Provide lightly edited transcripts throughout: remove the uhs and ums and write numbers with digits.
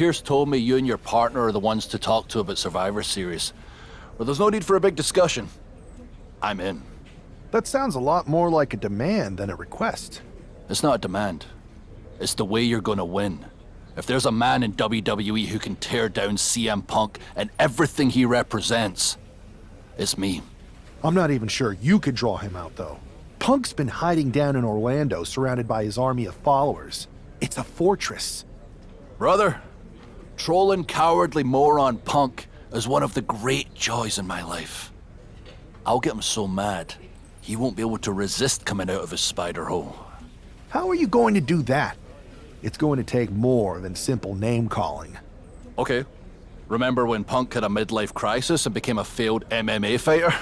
Pierce told me you and your partner are the ones to talk to about Survivor Series. But there's no need for a big discussion. I'm in. That sounds a lot more like a demand than a request. It's not a demand. It's the way you're gonna win. If there's a man in WWE who can tear down CM Punk and everything he represents, it's me. I'm not even sure you could draw him out, though. Punk's been hiding down in Orlando, surrounded by his army of followers. It's a fortress. Brother, trolling cowardly moron Punk is one of the great joys in my life. I'll get him so mad, he won't be able to resist coming out of his spider hole. How are you going to do that? It's going to take more than simple name-calling. Okay. Remember when Punk had a midlife crisis and became a failed MMA fighter?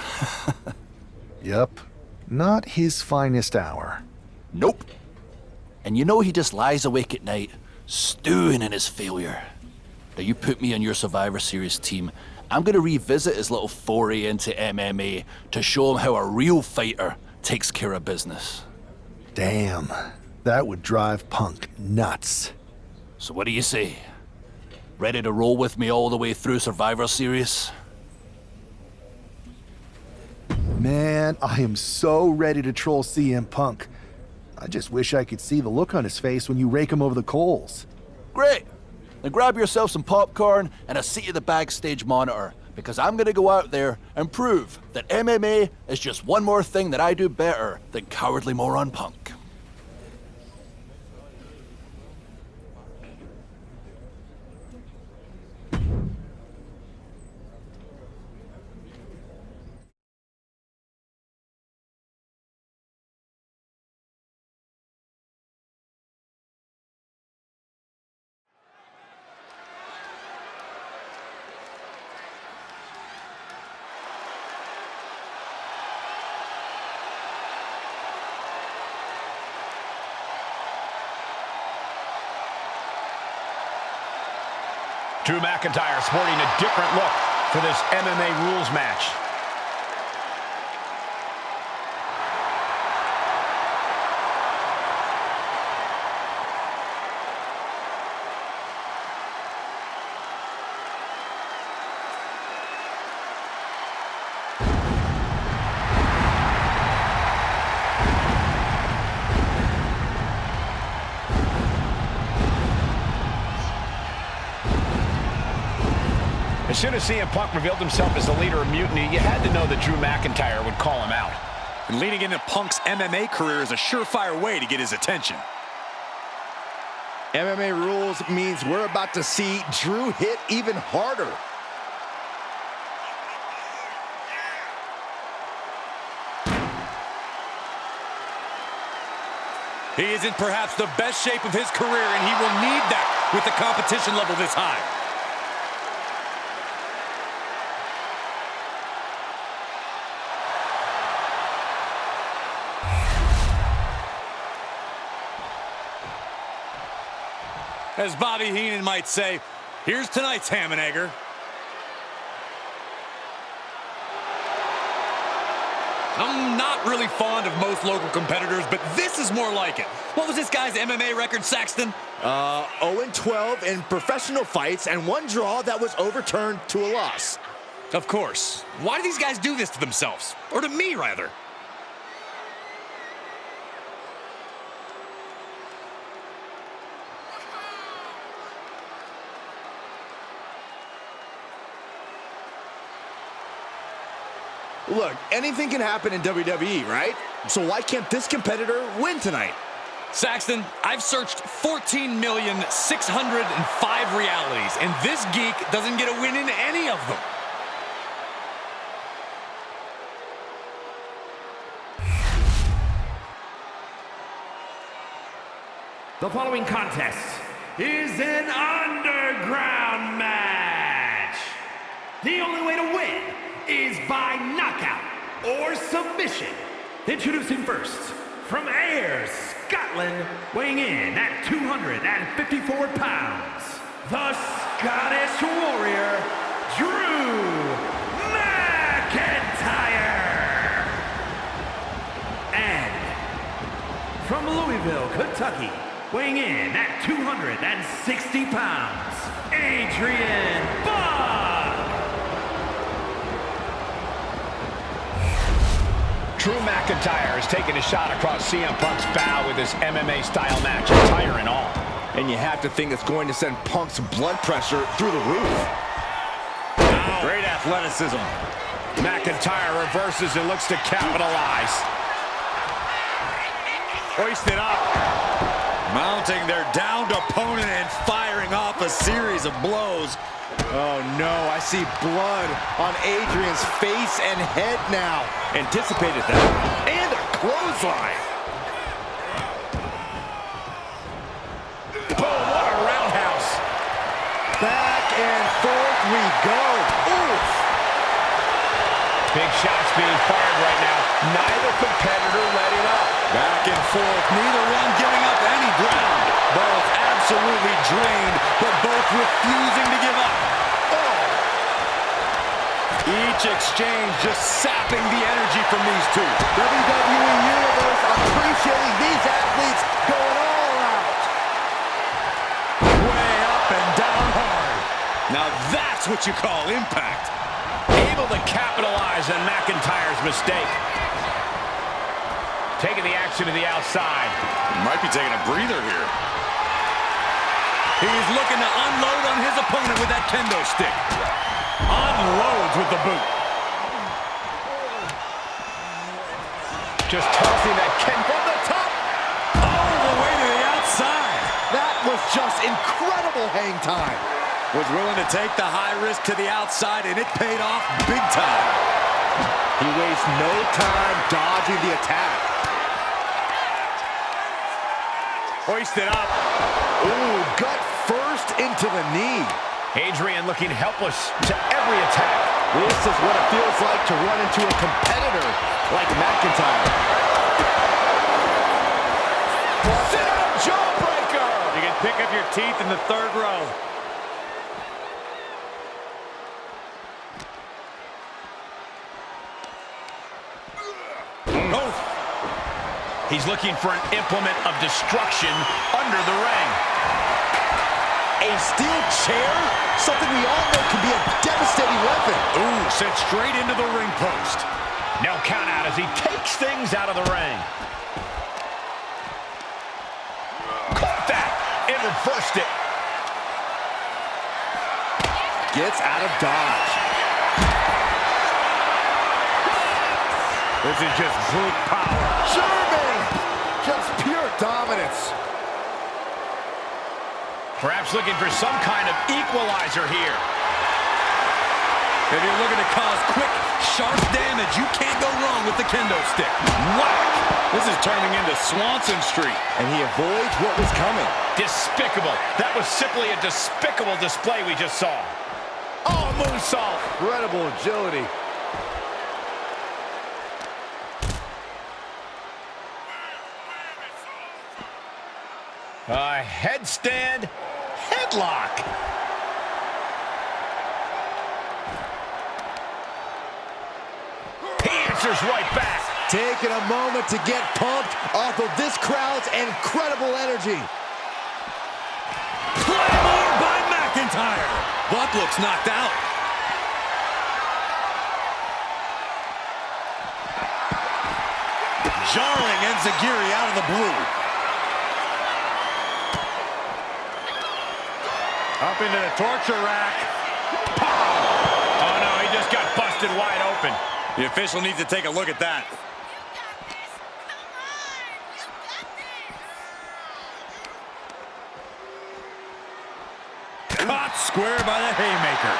Yep. Not his finest hour. Nope. And you know he just lies awake at night, stewing in his failure. Now you put me on your Survivor Series team, I'm gonna revisit his little foray into MMA to show him how a real fighter takes care of business. Damn. That would drive Punk nuts. So what do you say? Ready to roll with me all the way through Survivor Series? Man, I am so ready to troll CM Punk. I just wish I could see the look on his face when you rake him over the coals. Great! Then grab yourself some popcorn and a seat at the backstage monitor, because I'm gonna go out there and prove that MMA is just one more thing that I do better than cowardly moron Punk. Drew McIntyre sporting a different look for this MMA rules match. As soon as CM Punk revealed himself as the leader of Mutiny, you had to know that Drew McIntyre would call him out. And leading into Punk's MMA career is a surefire way to get his attention. MMA rules means we're about to see Drew hit even harder. He is in perhaps the best shape of his career, and he will need that with the competition level this high. As Bobby Heenan might say, here's tonight's ham and egger. I'm not really fond of most local competitors, but this is more like it. What was this guy's MMA record, Saxton? 0-12 in professional fights and one draw that was overturned to a loss. Of course. Why do these guys do this to themselves? Or to me, rather? Look, anything can happen in WWE, right? So why can't this competitor win tonight? Saxton, I've searched 14,605 realities, and this geek doesn't get a win in any of them. The following contest is an underground match. The only way to win is by knockout or submission. Introducing first, from Ayr, Scotland, weighing in at 254 pounds, the Scottish Warrior, Drew McIntyre. And from Louisville, Kentucky, Weighing in at 260 pounds, Adrian Buck! Drew McIntyre is taking a shot across CM Punk's bow with his MMA-style match, attire and all. And you have to think it's going to send Punk's blood pressure through the roof. Great athleticism. McIntyre reverses and looks to capitalize. Hoisted up. Mounting their downed opponent and firing off a series of blows. Oh no, I see blood on Adrian's face and head now. Anticipated that. And a clothesline. Boom, what a roundhouse. Back and forth we go. Oof. Big shots being fired right now. Neither competitor letting up. Back and forth, neither one giving up any ground. Both absolutely drained, but both refusing to give up. Oh. Each exchange just sapping the energy from these two. WWE Universe appreciating these athletes going all out. Way up and down hard. Now that's what you call impact. Able to capitalize on McIntyre's mistake. Taking the action to the outside. Might be taking a breather here. He's looking to unload on his opponent with that kendo stick. Unloads with the boot. Just tossing that kendo from the top. All the way to the outside. That was just incredible hang time. Was willing to take the high risk to the outside, and it paid off big time. He wastes no time dodging the attack. Hoisted up. Ooh, gut first into the knee. Adrian looking helpless to every attack. This is what it feels like to run into a competitor like McIntyre. Sit-down jawbreaker! You can pick up your teeth in the third row. Oh. He's looking for an implement of destruction under the ring. A steel chair? Something we all know can be a devastating weapon. Ooh, sent straight into the ring post. No count out as he takes things out of the ring. Caught that and reversed it. Gets out of dodge. This is just brute power. German! Just pure dominance. Perhaps looking for some kind of equalizer here. If you're looking to cause quick, sharp damage, you can't go wrong with the kendo stick. Whack! This is turning into Swanson Street. And he avoids what was coming. Despicable. That was simply a despicable display we just saw. Oh, moonsault. Incredible agility. A headstand headlock. He answers right back. Taking a moment to get pumped off of this crowd's incredible energy. Claymore by McIntyre. Buck looks knocked out. Jarring Enziguri out of the blue. Up into the torture rack. Oh, no, he just got busted wide open. The official needs to take a look at that. Caught square by the haymaker.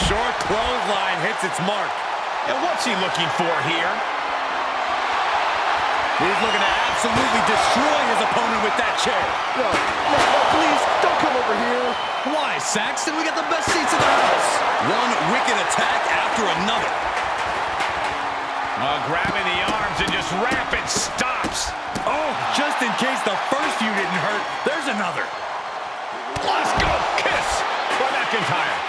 Short clothesline hits its mark. And what's he looking for here? He's looking to absolutely destroy his opponent with that chair. No, please, don't come over here. Why, Saxton? We got the best seats in the house. One wicked attack after another. Grabbing the arms and just rapid stops. Oh, just in case the first few didn't hurt, there's another. Let's go kiss by McIntyre.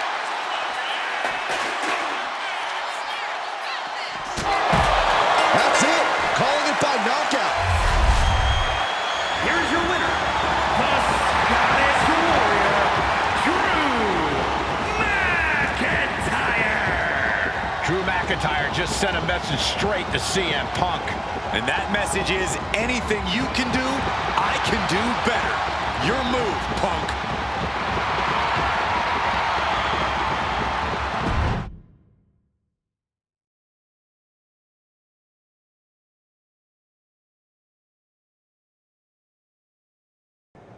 That's it. Calling it by knockout. McIntyre just sent a message straight to CM Punk. And that message is, anything you can do, I can do better. Your move, Punk.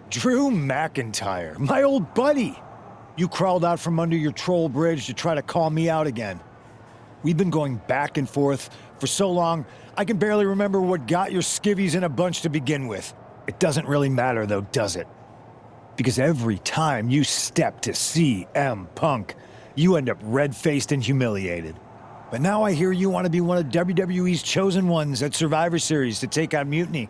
Drew McIntyre, my old buddy. You crawled out from under your troll bridge to try to call me out again. We've been going back and forth for so long, I can barely remember what got your skivvies in a bunch to begin with. It doesn't really matter though, does it? Because every time you step to CM Punk, you end up red-faced and humiliated. But now I hear you want to be one of WWE's chosen ones at Survivor Series to take on Mutiny.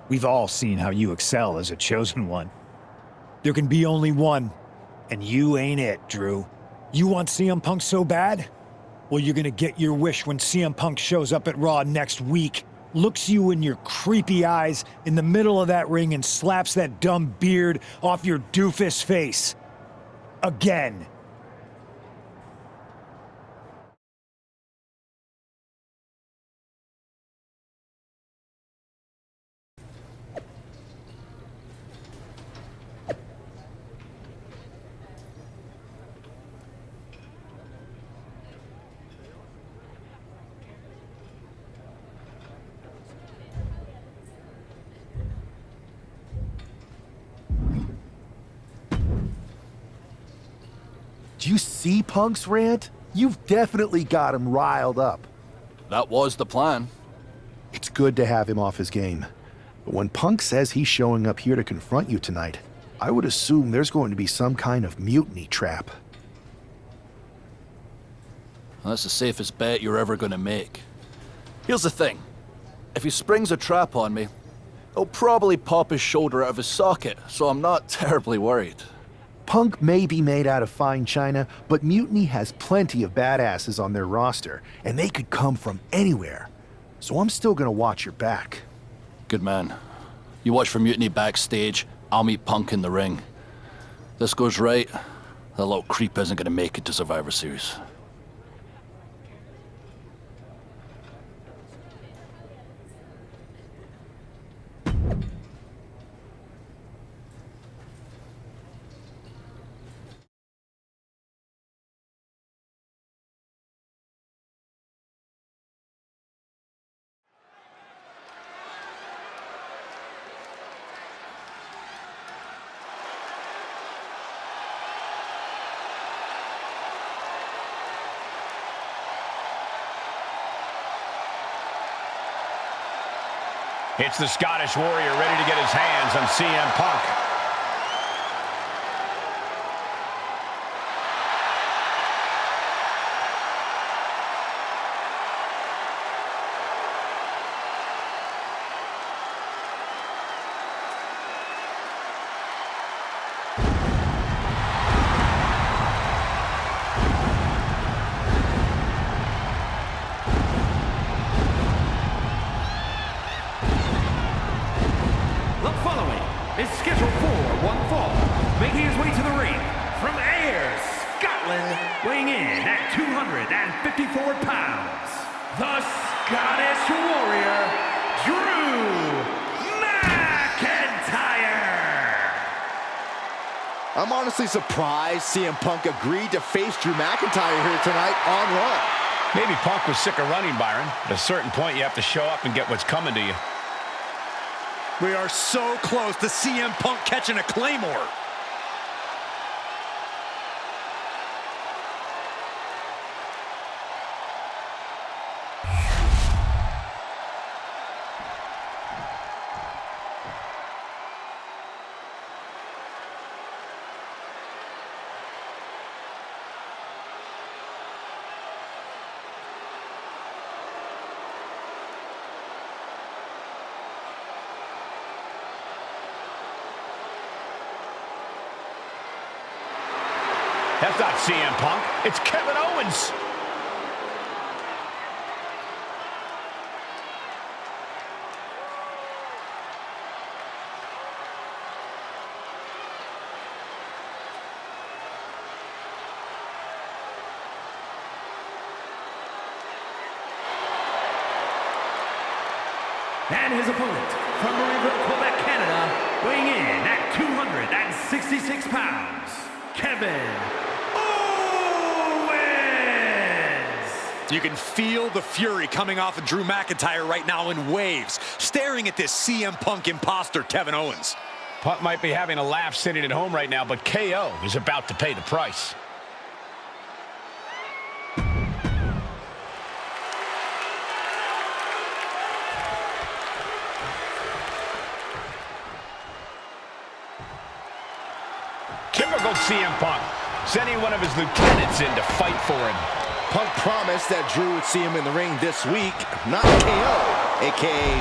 We've all seen how you excel as a chosen one. There can be only one, and you ain't it, Drew. You want CM Punk so bad? Well, you're gonna get your wish when CM Punk shows up at Raw next week, looks you in your creepy eyes in the middle of that ring and slaps that dumb beard off your doofus face. Again. Do you see Punk's rant? You've definitely got him riled up. That was the plan. It's good to have him off his game. But when Punk says he's showing up here to confront you tonight, I would assume there's going to be some kind of mutiny trap. That's the safest bet you're ever gonna make. Here's the thing. If he springs a trap on me, he'll probably pop his shoulder out of his socket, so I'm not terribly worried. Punk may be made out of fine china, but Mutiny has plenty of badasses on their roster, and they could come from anywhere. So I'm still gonna watch your back. Good man. You watch for Mutiny backstage, I'll meet Punk in the ring. This goes right, that little creep isn't gonna make it to Survivor Series. It's the Scottish Warrior ready to get his hands on CM Punk. Is scheduled for one fall, making his way to the ring from Ayr, Scotland, weighing in at 254 pounds, the Scottish Warrior, Drew McIntyre. I'm honestly surprised CM Punk agreed to face Drew McIntyre here tonight on Raw. Maybe Punk was sick of running, Byron. At a certain point, you have to show up and get what's coming to you. We are so close to CM Punk catching a Claymore. That's not CM Punk. It's Kevin Owens. And his opponent from Marieville, Quebec, Canada, weighing in at 266 pounds, Kevin Owens. You can feel the fury coming off of Drew McIntyre right now in waves, staring at this CM Punk imposter, Kevin Owens. Punk might be having a laugh sitting at home right now, but KO is about to pay the price. Typical CM Punk, sending one of his lieutenants in to fight for him. Punk promised that Drew would see him in the ring this week, not KO, a.k.a.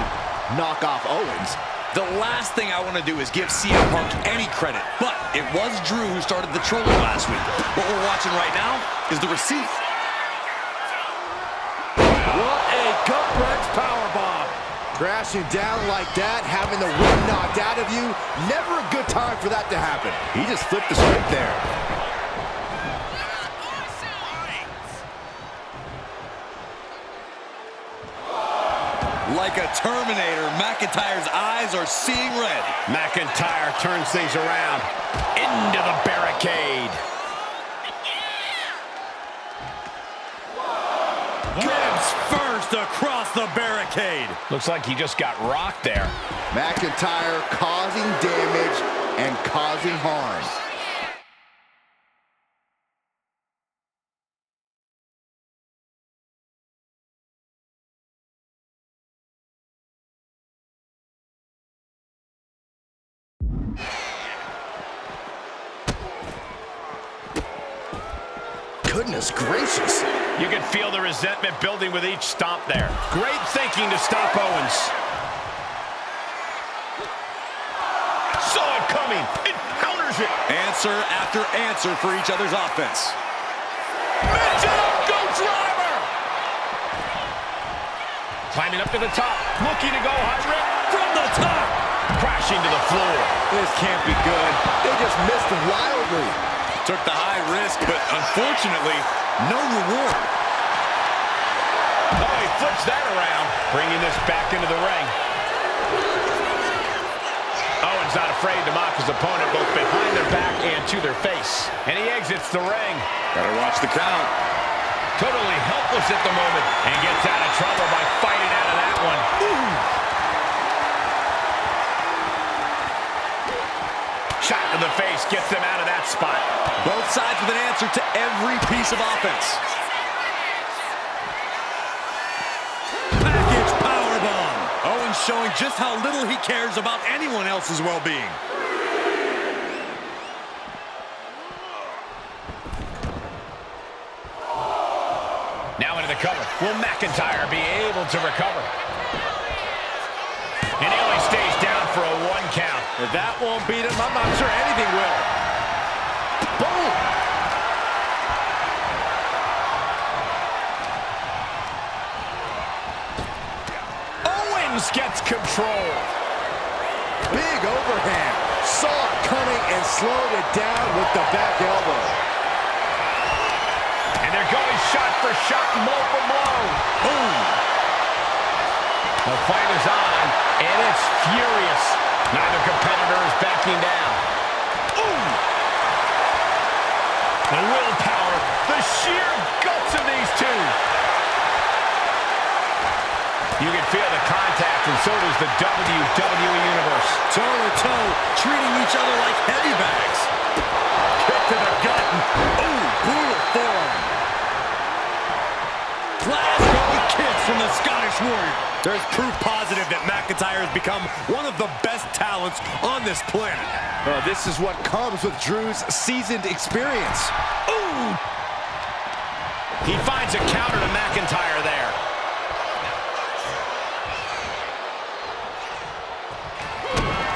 knock off Owens. The last thing I want to do is give CM Punk any credit, but it was Drew who started the trolling last week. What we're watching right now is the receipt. What a gut-wrench powerbomb. Crashing down like that, having the wind knocked out of you, never a good time for that to happen. He just flipped the script there. Like a Terminator, McIntyre's eyes are seeing red. McIntyre turns things around into the barricade. Gibbs first across the barricade. Looks like he just got rocked there. McIntyre causing damage and causing harm. Goodness gracious. You can feel the resentment building with each stomp there. Great thinking to stop Owens. Saw it coming. It counters it. Answer after answer for each other's offense. Go driver. Climbing up to the top. Looking to go high rip from the top. Crashing to the floor. This can't be good. They just missed wildly. Took the high risk, but unfortunately, no reward. Oh, he flips that around, bringing this back into the ring. Owens not afraid to mock his opponent both behind their back and to their face. And he exits the ring. Better watch the count. Totally helpless at the moment and gets out of trouble by fighting out of that one. Ooh. Shot to the face gets them out of that spot. Both sides with an answer to every piece of offense. Package powerbomb. Owens showing just how little he cares about anyone else's well-being. Now into the cover. Will McIntyre be able to recover? And he only stays down for a 1 count. If that won't beat him, I'm not sure anything will. Boom! Owens gets control. Big overhand. Saw it coming and slowed it down with the back elbow. And they're going shot for shot, blow for blow. Boom! The fight is on, and it's furious. Neither competitor is backing down. Ooh! The willpower, the sheer guts of these two. You can feel the contact, and so does the WWE Universe. Toe-to-toe, treating each other like heavy bags. Kick to the gut. Ooh, brutal forearm. Glasgow kicks from the Scottish Warrior. There's proof positive that McIntyre has become one of the best talents on this planet. This is what comes with Drew's seasoned experience. Ooh! He finds a counter to McIntyre there.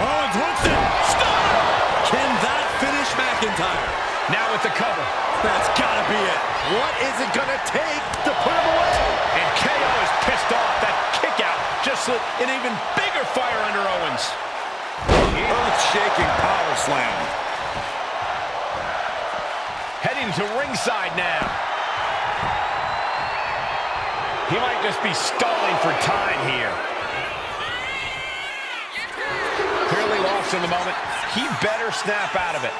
Owens hooks it. Stunner! Can that finish McIntyre? Now with the cover. That's gotta be it. What is it gonna take to put him away? And KO is pissed off. That kick out just lit an even bigger fire under Owens. Earth-shaking power slam. Heading to ringside now. He might just be stalling for time here. close to the moment. He better snap out of it.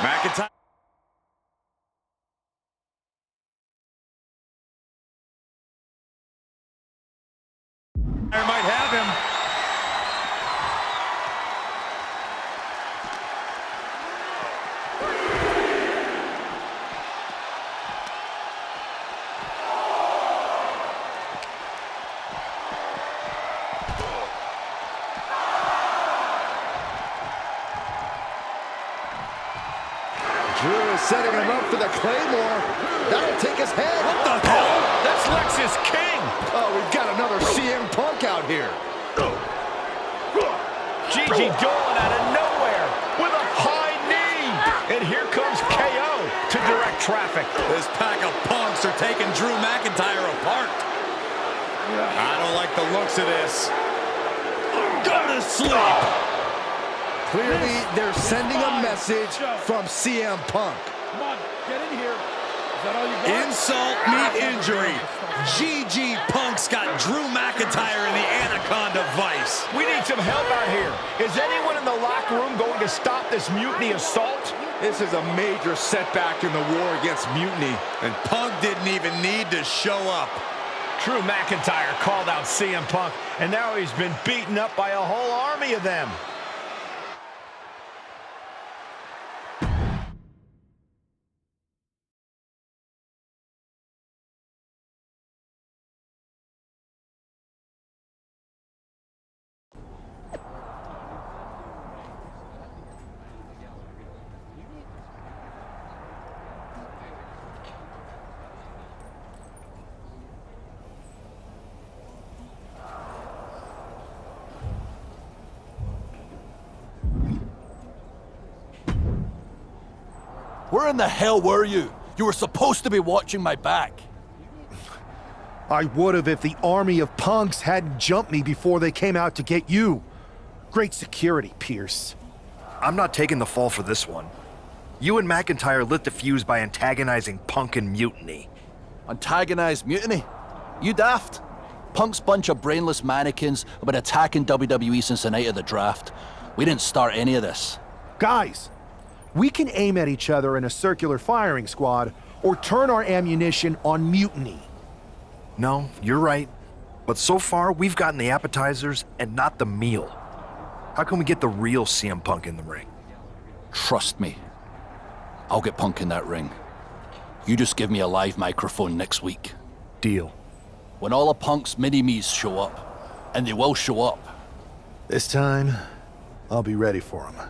McIntyre. Might have him. Drew is setting him up for the Claymore. That'll take his head. What the hell? That's Lexus King. Oh, we've got another CM Punk out here. Gigi Dolan out of nowhere with a high knee. And here comes KO to direct traffic. This pack of punks are taking Drew McIntyre apart. I don't like the looks of this. Go to sleep. Clearly, they're sending a message from CM Punk. Come on, get in here. Is that all you got? Insult meet injury. GG Punk's got Drew McIntyre in the Anaconda Vice. We need some help out here. Is anyone in the locker room going to stop this mutiny assault? This is a major setback in the war against mutiny. And Punk didn't even need to show up. Drew McIntyre called out CM Punk, and now he's been beaten up by a whole army of them. Where in the hell were you? You were supposed to be watching my back. I would have if the army of punks hadn't jumped me before they came out to get you. Great security, Pierce. I'm not taking the fall for this one. You and McIntyre lit the fuse by antagonizing Punk and Mutiny. Antagonized mutiny? You daft? Punk's bunch of brainless mannequins have been attacking WWE since the night of the draft. We didn't start any of this. Guys, we can aim at each other in a circular firing squad or turn our ammunition on Mutiny. No, you're right. But so far, we've gotten the appetizers and not the meal. How can we get the real CM Punk in the ring? Trust me. I'll get Punk in that ring. You just give me a live microphone next week. Deal. When all of Punk's mini-me's show up, and they will show up. This time, I'll be ready for them.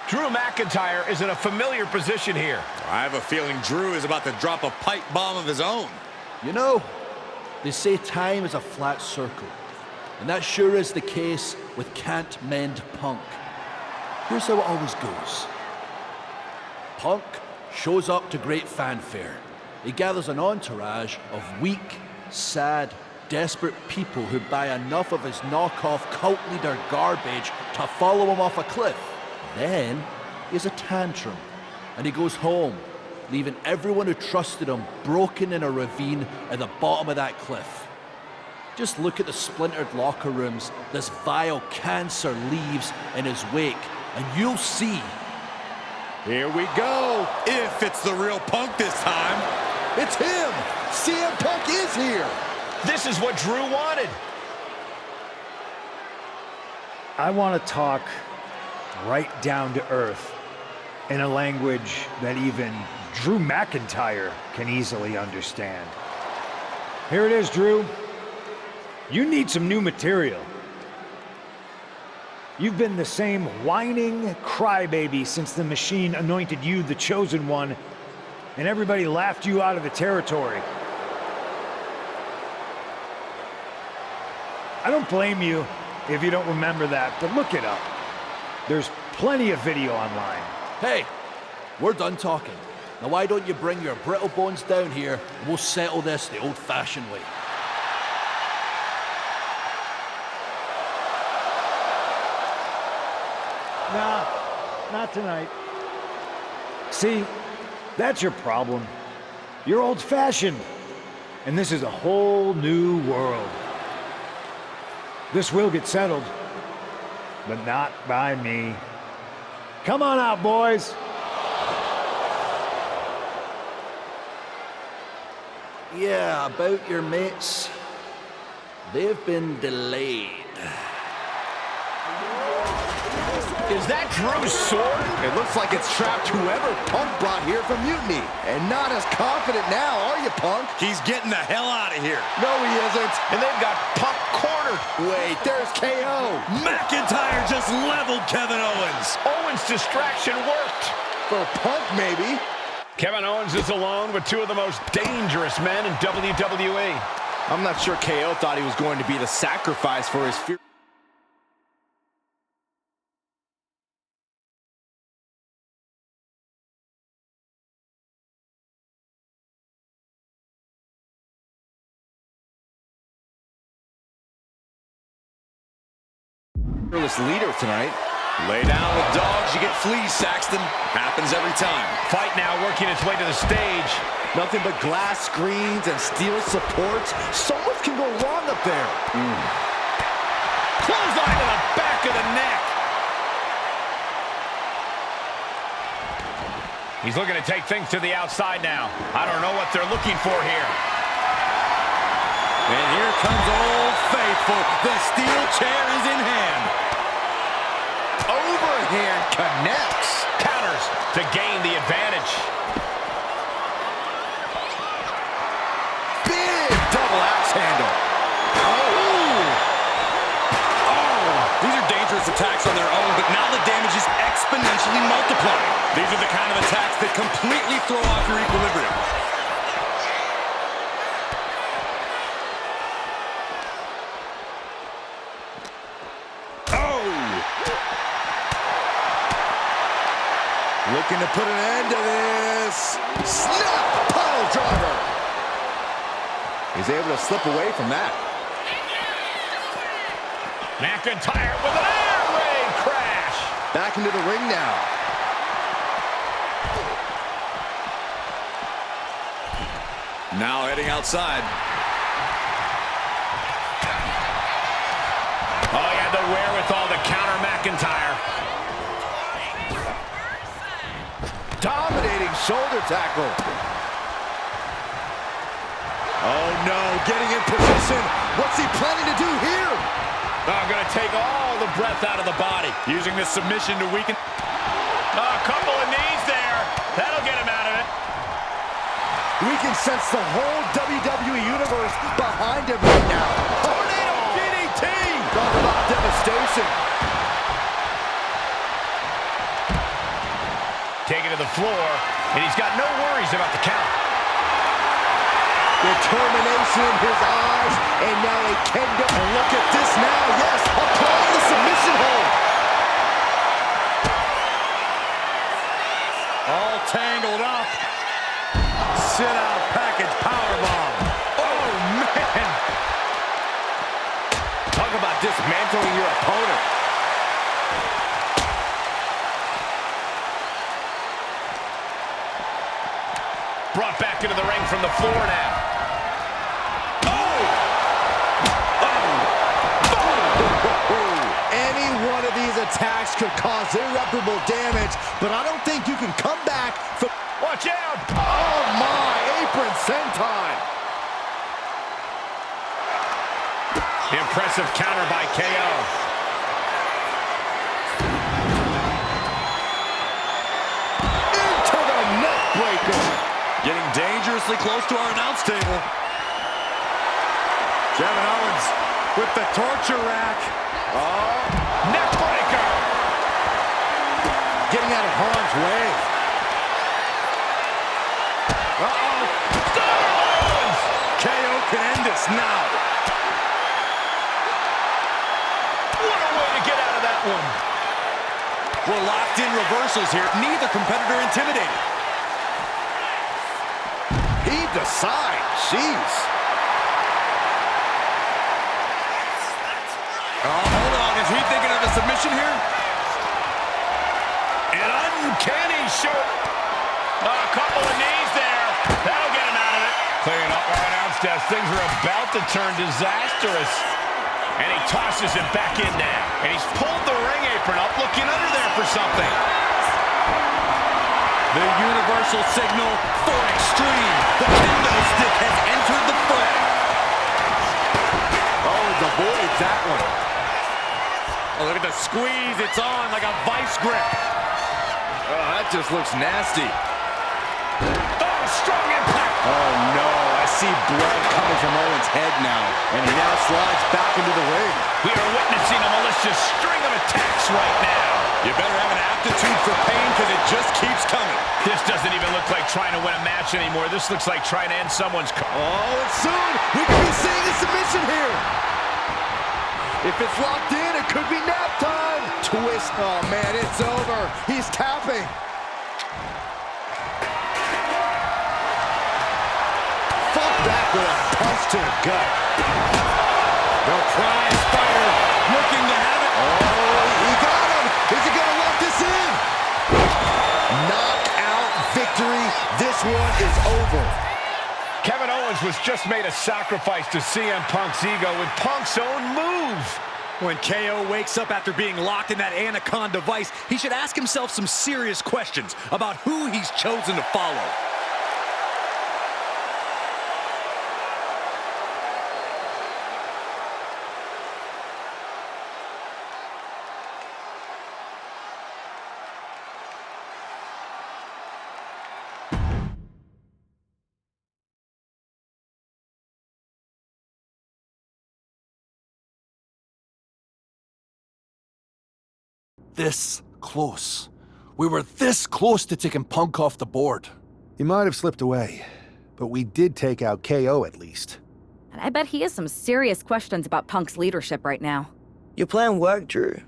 Drew McIntyre is in a familiar position here. I have a feeling Drew is about to drop a pipe bomb of his own. You know, they say time is a flat circle. And that sure is the case with Can't Mend Punk. Here's how it always goes. Punk shows up to great fanfare. He gathers an entourage of weak, sad, desperate people who buy enough of his knockoff cult leader garbage to follow him off a cliff. Then he has a tantrum, and he goes home, leaving everyone who trusted him broken in a ravine at the bottom of that cliff. Just look at the splintered locker rooms this vile cancer leaves in his wake, and you'll see. Here we go. If it's the real Punk this time. It's him. CM Punk is here. This is what Drew wanted. I want to talk right down to earth in a language that even Drew McIntyre can easily understand. Here it is, Drew. You need some new material. You've been the same whining crybaby since the Machine anointed you the chosen one, and everybody laughed you out of the territory. I don't blame you if you don't remember that, but look it up. There's plenty of video online. Hey, we're done talking. Now why don't you bring your brittle bones down here and we'll settle this the old-fashioned way. Nah, not tonight. See, that's your problem. You're old-fashioned, and this is a whole new world. This will get settled, but not by me. Come on out, boys. Yeah, about your mates. They've been delayed. Is that Drew's sword? It looks like it's trapped whoever Punk brought here from Mutiny. And not as confident now, are you, Punk? He's getting the hell out of here. No, he isn't. And they've got Punk cornered. Wait, there's KO. McIntyre just leveled Kevin Owens. Owens' distraction worked. For Punk, maybe. Kevin Owens is alone with two of the most dangerous men in WWE. I'm not sure KO thought he was going to be the sacrifice for his fear. Leader tonight. Lay down with dogs, you get fleas, Saxton. Happens every time. Fight now working its way to the stage. Nothing but glass screens and steel supports. So much can go wrong up there. Clothesline to the back of the neck. He's looking to take things to the outside now. I don't know what they're looking for here. And here comes Old Faithful. The steel chair is in hand. Overhand connects. Counters to gain the advantage. Big double axe handle. These are dangerous attacks on their own, but now the damage is exponentially multiplying. These are the kind of attacks that completely throw off your equilibrium. Looking to put an end to this. Snap! Pile driver. He's able to slip away from that. McIntyre with an air raid crash. Back into the ring now. Now heading outside. Oh, he had the wherewithal to counter McIntyre. Dominating shoulder tackle. Oh no, getting in position. What's he planning to do here? Oh, going to take all the breath out of the body. Using this submission to weaken. Oh, a couple of knees there. That'll get him out of it. We can sense the whole WWE universe behind him right now. Tornado DDT. Talk about devastation. Taken to the floor, and he's got no worries about the count. Determination in his eyes, and now a kendo. And look at this now, yes, applying the submission hold. All tangled up. Sit out package powerbomb. Oh, man. Talk about dismantling your opponent. Brought back into the ring from the floor now. Any one of these attacks could cause irreparable damage, but I don't think you can come back from... Watch out! Oh, my! Apron senton! impressive counter by KO. Into the neck breaker. Getting dangerously close to our announce table. Kevin Owens with the torture rack. Oh, neck breaker. Getting out of harm's way. Uh-oh. Stones! KO can end this now. What a way to get out of that one. We're locked in reversals here. Neither competitor intimidated. He decides. Jeez. Oh, hold on. Is he thinking of a submission here? An uncanny short. A couple of knees there. That'll get him out of it. Clearing up our announce desk. Things are about to turn disastrous. And he tosses it back in now. And he's pulled the ring apron up, looking under there for something. The universal signal for extreme. The kendo stick has entered the fray. Oh, avoids that one. Oh, look at the squeeze. It's on like a vice grip. Oh, that just looks nasty. Oh, strong impact. Oh, no. I see blood coming from Owens' head now. And he now slides back into the ring. We are witnessing a malicious string of attacks right now. You better have an aptitude for pain because it just keeps coming. This doesn't even look like trying to win a match anymore. This looks like trying to end someone's career. Oh, and soon we could be seeing a submission here. If it's locked in, it could be nap time. Twist. Oh, man, it's over. He's tapping. Fought back with a punch to the gut. The prize fighter looking to have it. Oh, he got him. Is he going to lock this in? Knockout victory. This one is over. Kevin Owens was just made a sacrifice to CM Punk's ego with Punk's own move. When KO wakes up after being locked in that Anaconda vice, he should ask himself some serious questions about who he's chosen to follow. This close. We were this close to taking Punk off the board. He might have slipped away, but we did take out KO at least. And I bet he has some serious questions about Punk's leadership right now. Your plan worked, Drew.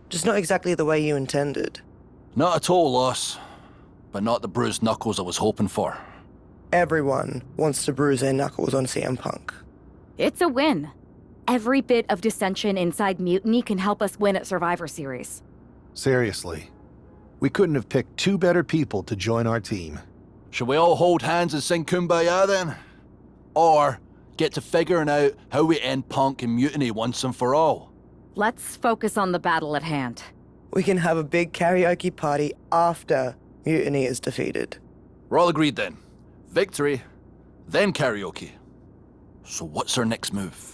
Just not exactly the way you intended. Not a total loss, but not the bruised knuckles I was hoping for. Everyone wants to bruise their knuckles on CM Punk. It's a win. Every bit of dissension inside Mutiny can help us win at Survivor Series. Seriously. We couldn't have picked two better people to join our team. Should we all hold hands and sing Kumbaya then? Or get to figuring out how we end Punk and Mutiny once and for all? Let's focus on the battle at hand. We can have a big karaoke party after Mutiny is defeated. We're all agreed then. Victory, then karaoke. So what's our next move?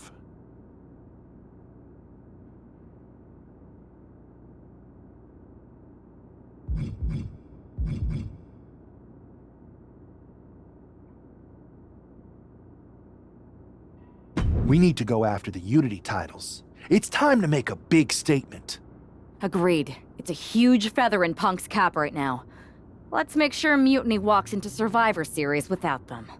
We need to go after the Unity titles. It's time to make a big statement. Agreed. It's a huge feather in Punk's cap right now. Let's make sure Mutiny walks into Survivor Series without them.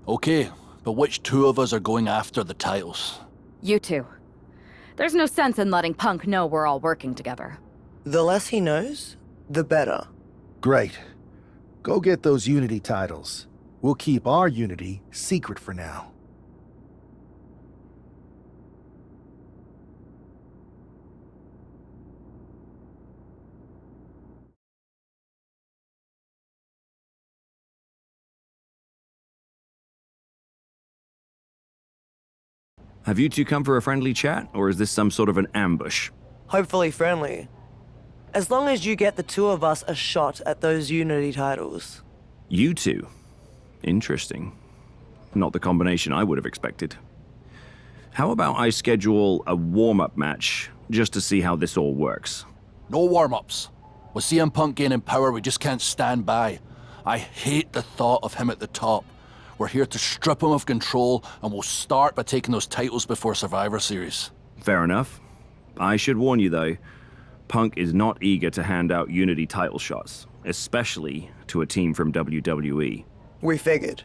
Okay, but which two of us are going after the titles? You two. There's no sense in letting Punk know we're all working together. The less he knows, the better. Great. Go get those Unity titles. We'll keep our Unity secret for now. Have you two come for a friendly chat, or is this some sort of an ambush? Hopefully friendly. As long as you get the two of us a shot at those Unity titles. You two? Interesting. Not the combination I would have expected. How about I schedule a warm-up match just to see how this all works? No warm-ups. With CM Punk gaining power, we just can't stand by. I hate the thought of him at the top. We're here to strip him of control, and we'll start by taking those titles before Survivor Series. Fair enough. I should warn you though, Punk is not eager to hand out Unity title shots, especially to a team from WWE. We figured.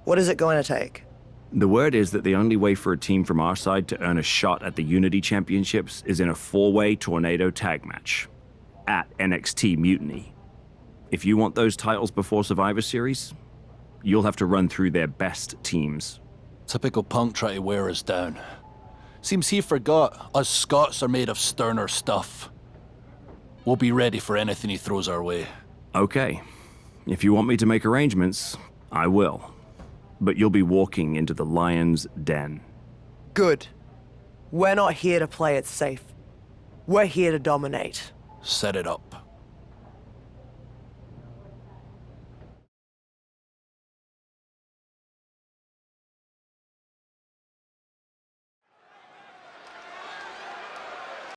What is it going to take? The word is that the only way for a team from our side to earn a shot at the Unity Championships is in a 4-way tornado tag match at NXT Mutiny. If you want those titles before Survivor Series, you'll have to run through their best teams. Typical Punk try to wear us down. Seems he forgot us Scots are made of sterner stuff. We'll be ready for anything he throws our way. Okay. If you want me to make arrangements, I will. But you'll be walking into the lion's den. Good. We're not here to play it safe. We're here to dominate. Set it up.